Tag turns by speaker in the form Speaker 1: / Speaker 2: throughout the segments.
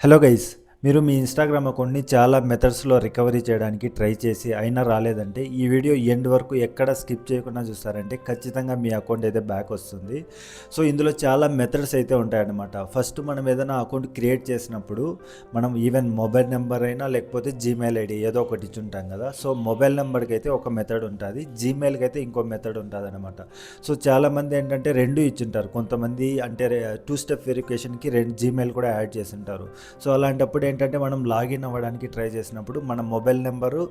Speaker 1: Hello guys, మీరు మీ Instagram అకౌంట్ని చాలా మెథడ్స్లో రికవరీ చేయడానికి ట్రై చేసి అయినా రాలేదంటే ఈ వీడియో ఎండ్ వరకు ఎక్కడ స్కిప్ చేయకుండా చూస్తారంటే ఖచ్చితంగా మీ అకౌంట్ అయితే బ్యాక్ వస్తుంది. సో ఇందులో చాలా మెథడ్స్ అయితే ఉంటాయన్నమాట. ఫస్ట్ మనం ఏదైనా అకౌంట్ క్రియేట్ చేసినప్పుడు మనం ఈవెన్ మొబైల్ నెంబర్ అయినా లేకపోతే జీమెయిల్ ఐడి ఏదో ఒకటి ఇచ్చుంటాం కదా. సో మొబైల్ నెంబర్కి అయితే ఒక మెథడ్ ఉంటుంది, జీమెయిల్కి అయితే ఇంకో మెథడ్ ఉంటుంది అనమాట. సో చాలామంది ఏంటంటే రెండు ఇచ్చుంటారు, కొంతమంది అంటే 2 స్టెప్ వెరిఫికేషన్కి జీమెయిల్ కూడా యాడ్ చేసి ఉంటారు. సో అలాంటప్పుడు ఏంటంటే మనం లాగిన్ అవ్వడానికి ట్రై చేసినప్పుడు మన మొబైల్ నెంబరు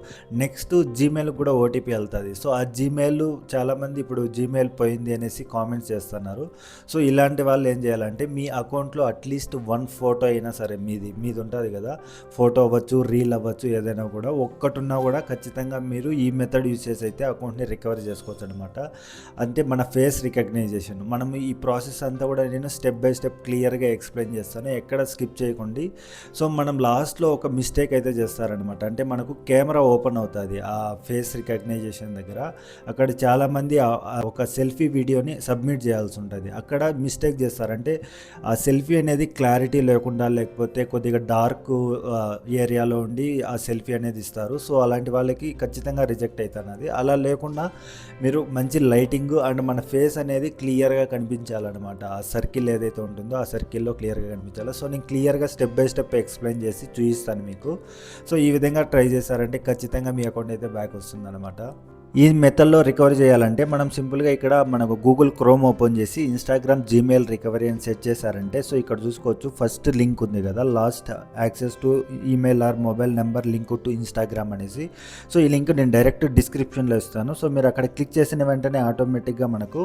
Speaker 1: నెక్స్ట్ జీమెయిల్ కూడా ఓటీపీ వెళ్తుంది. సో ఆ జీమెయిల్ చాలామంది ఇప్పుడు జీమెయిల్ పోయింది అనేసి కామెంట్స్ చేస్తున్నారు. సో ఇలాంటి వాళ్ళు ఏం చేయాలంటే మీ అకౌంట్లో అట్లీస్ట్ 1 ఫోటో అయినా సరే మీది ఉంటుంది కదా, ఫోటో అవ్వచ్చు, రీల్ అవ్వచ్చు, ఏదైనా కూడా ఒక్కటి ఉన్నా కూడా ఖచ్చితంగా మీరు ఈ మెథడ్ యూజ్ చేసి అయితే అకౌంట్ని రికవరీ చేసుకోవచ్చు అనమాట. అంటే మన ఫేస్ రికగ్నైజేషన్, మనం ఈ ప్రాసెస్ అంతా కూడా నేను స్టెప్ బై స్టెప్ క్లియర్గా ఎక్స్ప్లెయిన్ చేస్తాను, ఎక్కడ స్కిప్ చేయకండి. సో మనం లాస్ట్లో ఒక మిస్టేక్ అయితే చేస్తారనమాట. అంటే మనకు కెమెరా ఓపెన్ అవుతుంది ఆ ఫేస్ రికగ్నైజేషన్ దగ్గర, అక్కడ చాలామంది ఒక సెల్ఫీ వీడియోని సబ్మిట్ చేయాల్సి ఉంటుంది. అక్కడ మిస్టేక్ చేస్తారంటే ఆ సెల్ఫీ అనేది క్లారిటీ లేకుండా లేకపోతే కొద్దిగా డార్క్ ఏరియాలో ఉండి ఆ సెల్ఫీ అనేది ఇస్తారు. సో అలాంటి వాళ్ళకి ఖచ్చితంగా రిజెక్ట్ అవుతున్నది. అలా లేకుండా మీరు మంచి లైటింగ్ అండ్ మన ఫేస్ అనేది క్లియర్గా కనిపించాలన్నమాట. ఆ సర్కిల్ ఏదైతే ఉంటుందో ఆ సర్కిల్లో క్లియర్గా కనిపించాలి. సో నేను క్లియర్గా స్టెప్ బై స్టెప్ ఎక్స్ప్లెయిన్ చేసి చూపిస్తాను మీకు. సో ఈ విధంగా ట్రై చేశారంటే ఖచ్చితంగా మీ అకౌంట్ అయితే బ్యాక్ వస్తుందన్నమాట. ఈ మెథడ్లో రికవరీ చేయాలంటే మనం సింపుల్గా ఇక్కడ మనకు గూగుల్ క్రోమ్ ఓపెన్ చేసి ఇన్స్టాగ్రామ్ జీమెయిల్ రికవరీ అని సెట్ చేశారంటే, సో ఇక్కడ చూసుకోవచ్చు ఫస్ట్ లింక్ ఉంది కదా, last access to email or mobile number link to Instagram అనేసి. సో ఈ లింక్ నేను డైరెక్ట్ డిస్క్రిప్షన్లో ఇస్తాను. సో మీరు అక్కడ క్లిక్ చేసిన వెంటనే ఆటోమేటిక్గా మనకు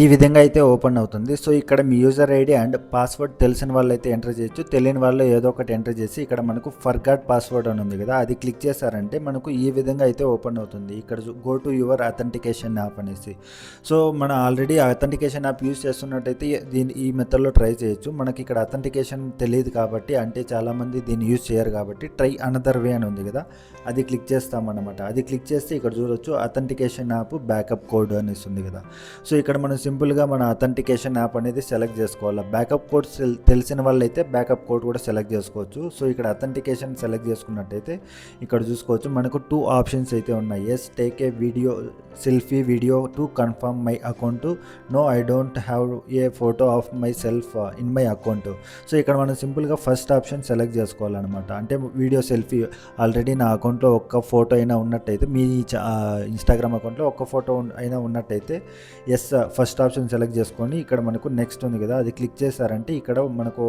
Speaker 1: ఈ విధంగా అయితే ఓపెన్ అవుతుంది. సో ఇక్కడ మీ యూజర్ ఐడి అండ్ పాస్వర్డ్ తెలిసిన వాళ్ళు అయితే ఎంటర్ చేయొచ్చు, తెలియని వాళ్ళు ఏదో ఒకటి ఎంటర్ చేసి ఇక్కడ మనకు ఫర్గాట్ పాస్వర్డ్ అని ఉంది కదా, అది క్లిక్ చేశారంటే మనకు ఈ విధంగా అయితే ఓపెన్ అవుతుంది. ఇక్కడ go to your authentication app అనేసి. సో మనం ఆల్రెడీ అథెంటికేషన్ యాప్ యూజ్ చేస్తున్నట్టయితే ఈ మెథడ్లో ట్రై చేయొచ్చు. మనకి ఇక్కడ అథెంటికేషన్ తెలియదు కాబట్టి, అంటే చాలామంది దీన్ని యూజ్ చేయరు కాబట్టి ట్రై అనదర్ వే అని ఉంది కదా, అది క్లిక్ చేస్తామన్నమాట. అది క్లిక్ చేస్తే ఇక్కడ చూడొచ్చు అథెంటికేషన్ యాప్ బ్యాకప్ కోడ్ అనేసి ఉంది కదా. సో ఇక్కడ మనం సింపుల్గా మన అథెంటికేషన్ యాప్ అనేది సెలెక్ట్ చేసుకోవాలి. బ్యాకప్ కోడ్ తెలిసిన వాళ్ళు అయితే బ్యాకప్ కోడ్ కూడా సెలెక్ట్ చేసుకోవచ్చు. సో ఇక్కడ అథెంటికేషన్ సెలెక్ట్ చేసుకున్నట్టయితే ఇక్కడ చూసుకోవచ్చు మనకు 2 ఆప్షన్స్ అయితే ఉన్నాయి. Yes take a video selfie video to confirm my account, no I don't have a photo of myself in my account. So ఇక్కడ మనం సింపుల్గా ఫస్ట్ ఆప్షన్ సెలెక్ట్ చేసుకోవాలన్నమాట. అంటే వీడియో సెల్ఫీ ఆల్రెడీ నా అకౌంట్లో ఒక్క ఫోటో అయినా ఉన్నట్టయితే, మీ ఇన్స్టాగ్రామ్ అకౌంట్లో ఒక్క ఫోటో అయినా ఉన్నట్టయితే ఎస్ ఫస్ట్ ఆప్షన్ సెలెక్ట్ చేసుకొని ఇక్కడ మనకు నెక్స్ట్ ఉంది కదా, అది క్లిక్ చేశారంటే ఇక్కడ మనకు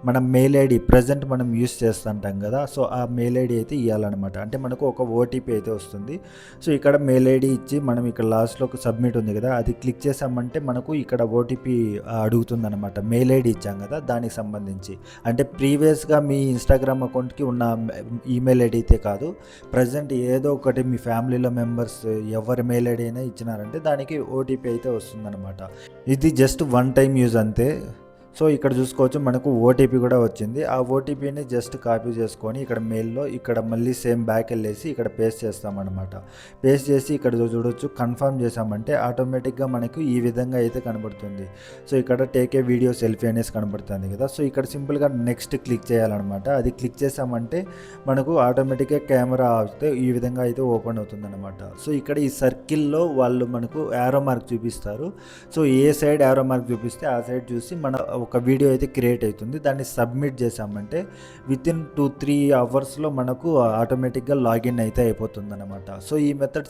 Speaker 1: మన మెయిల్ ఐడి ప్రజెంట్ మనం యూస్ చేస్తుంటాం కదా, సో ఆ మెయిల్ ఐడి అయితే ఇవ్వాలన్నమాట. అంటే మనకు ఒక ఓటీపీ అయితే వస్తుంది. సో ఇక్కడ మెయిల్ ఐడి ఇచ్చి మనం ఇక్కడ లాస్ట్లో ఒక సబ్మిట్ ఉంది కదా, అది క్లిక్ చేసామంటే మనకు ఇక్కడ ఓటీపీ అడుగుతుందన్నమాట. మెయిల్ ఐడి ఇచ్చాం కదా దానికి సంబంధించి, అంటే ప్రీవియస్గా మీ ఇన్స్టాగ్రామ్ అకౌంట్కి ఉన్న ఈమెయిల్ ఐడి అయితే కాదు, ప్రజెంట్ ఏదో ఒకటి మీ ఫ్యామిలీలో మెంబర్స్ ఎవరి మెయిల్ ఐడి అయినా ఇచ్చినారంటే దానికి ఓటీపీ అయితే వస్తుందన్నమాట. ఇది జస్ట్ 1 టైం యూజ్ అంతే. సో ఇక్కడ చూసుకోవచ్చు మనకు ఓటీపీ కూడా వచ్చింది. ఆ ఓటీపీని జస్ట్ కాపీ చేసుకొని ఇక్కడ మెయిల్లో ఇక్కడ మళ్ళీ సేమ్ బ్యాక్ వెళ్ళేసి ఇక్కడ పేస్ట్ చేస్తామన్నమాట. పేస్ట్ చేసి ఇక్కడ చూడొచ్చు కన్ఫర్మ్ చేసామంటే ఆటోమేటిక్గా మనకు ఈ విధంగా అయితే కనబడుతుంది. సో ఇక్కడ టేక్ ఏ వీడియో సెల్ఫీ అనేసి కనబడుతుంది కదా. సో ఇక్కడ సింపుల్గా నెక్స్ట్ క్లిక్ చేయాలన్నమాట. అది క్లిక్ చేసామంటే మనకు ఆటోమేటిక్గా కెమెరా అయితే ఈ విధంగా అయితే ఓపెన్ అవుతుందన్నమాట. సో ఇక్కడ ఈ సర్కిల్లో వాళ్ళు మనకు యారో మార్క్ చూపిస్తారు. సో ఏ సైడ్ యారో మార్క్ చూపిస్తే ఆ సైడ్ చూసి మన ఒక వీడియో అయితే క్రియేట్ అవుతుంది. దాన్ని సబ్మిట్ చేసామంటే వితిన్ 2-3 అవర్స్లో మనకు ఆటోమేటిక్గా లాగిన్ అయితే అయిపోతుంది అనమాట. సో ఈ మెథడ్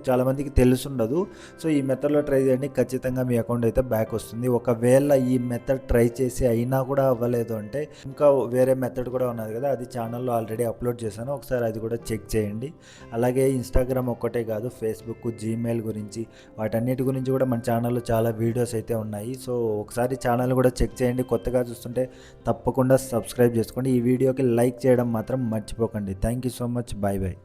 Speaker 1: చాలామందికి తెలుసుండదు. సో ఈ మెథడ్లో ట్రై చేయండి, ఖచ్చితంగా మీ అకౌంట్ అయితే బ్యాక్ వస్తుంది. ఒకవేళ ఈ మెథడ్ ట్రై చేసి అయినా కూడా అవ్వలేదు అంటే ఇంకా వేరే మెథడ్ కూడా ఉన్నది కదా, అది ఛానల్లో ఆల్రెడీ అప్లోడ్ చేశాను, ఒకసారి అది కూడా చెక్ చేయండి. అలాగే ఇన్స్టాగ్రామ్ ఒక్కటే కాదు, ఫేస్బుక్, జీమెయిల్ గురించి వాటన్నిటి గురించి కూడా మన ఛానల్లో చాలా వీడియోస్ అయితే ఉన్నాయి. సో ఒకసారి ఛానల్ కూడా చెక్ చేయండి. కొత్తగా చూస్తుంటే తప్పకుండా సబ్స్క్రైబ్ చేసుకోండి. ఈ వీడియోకి లైక్ చేయడం మాత్రం మర్చిపోకండి. Thank you so much. Bye bye.